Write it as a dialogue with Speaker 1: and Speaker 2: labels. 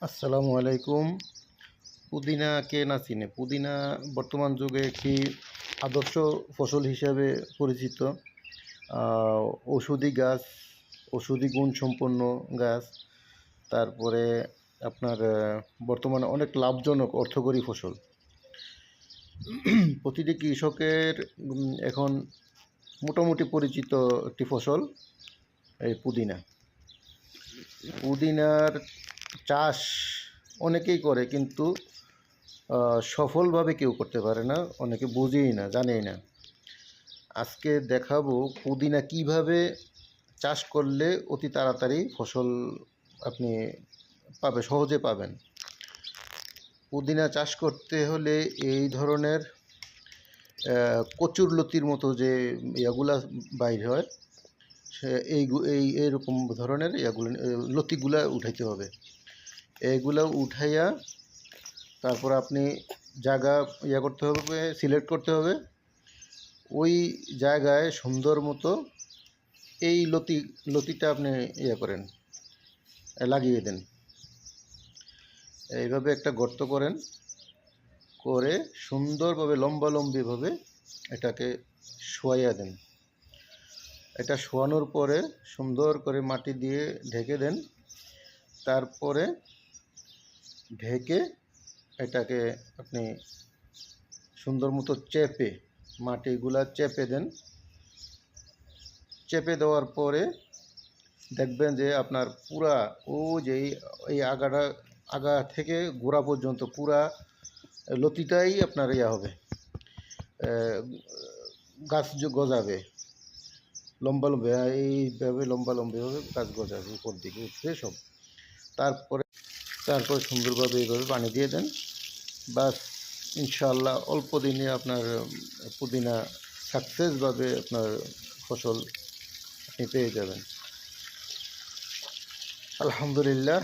Speaker 1: আসসালামু আলাইকুম। পুদিনা কে না চিনে? পুদিনা বর্তমান যুগে একটি আদর্শ ফসল হিসাবে পরিচিত। আহ, ঔষধি গাছ, ঔষধি গুণসম্পন্ন গাছ। তারপরে আপনার বর্তমানে অনেক লাভজনক অর্থকরী ফসল। প্রতিটি কৃষকের এখন মোটামুটি পরিচিত একটি ফসল এই পুদিনা। পুদিনার চাষ অনেকেই করে, কিন্তু সফলভাবে কেউ করতে পারে না, অনেকে বোঝেই না, জানেই না। আজকে দেখাবো পুদিনা কিভাবে চাষ করলে অতি তাড়াতাড়ি ফসল আপনি সহজে পাবেন। পুদিনা চাষ করতে হলে এই ধরনের কচুরলতির মতো যে ইয়াগুলা বাইর হয়, সে এইরকম ধরনের ইয়াগুলো, লতিগুলা উঠাইতে হবে। এইগুলা উঠাইয়া তারপর আপনি জায়গা করতে হবে, সিলেক্ট করতে হবে। ওই জায়গায় সুন্দর মতো এই লতিটা আপনি করেন, লাগিয়ে দেন। এইভাবে একটা গর্ত করেন, করে সুন্দরভাবে লম্বালম্বিভাবে এটাকে শোয়াইয়া দেন। এটা শোয়ানোর পরে সুন্দর করে মাটি দিয়ে ঢেকে দেন। তারপরে ঢেকে এটাকে আপনি সুন্দর মতো মাটিগুলা চেপে দেন। চেপে দেওয়ার পরে দেখবেন যে আপনার পুরা যে এই আগা থেকে গোড়া পর্যন্ত পুরা লতিটাই আপনার হবে, গাছ গজাবে লম্বালম্বি, এইভাবে লম্বালম্বিভাবে গাছ গজাবে, উপর দিকে উঠবে সব। তারপরে সুন্দরভাবে এইভাবে পানি দিয়ে দেন। বাস, ইনশাআল্লাহ অল্প দিনে আপনার পুদিনা সাকসেসভাবে আপনার ফসল আপনি পেয়ে যাবেন। আলহামদুলিল্লাহ।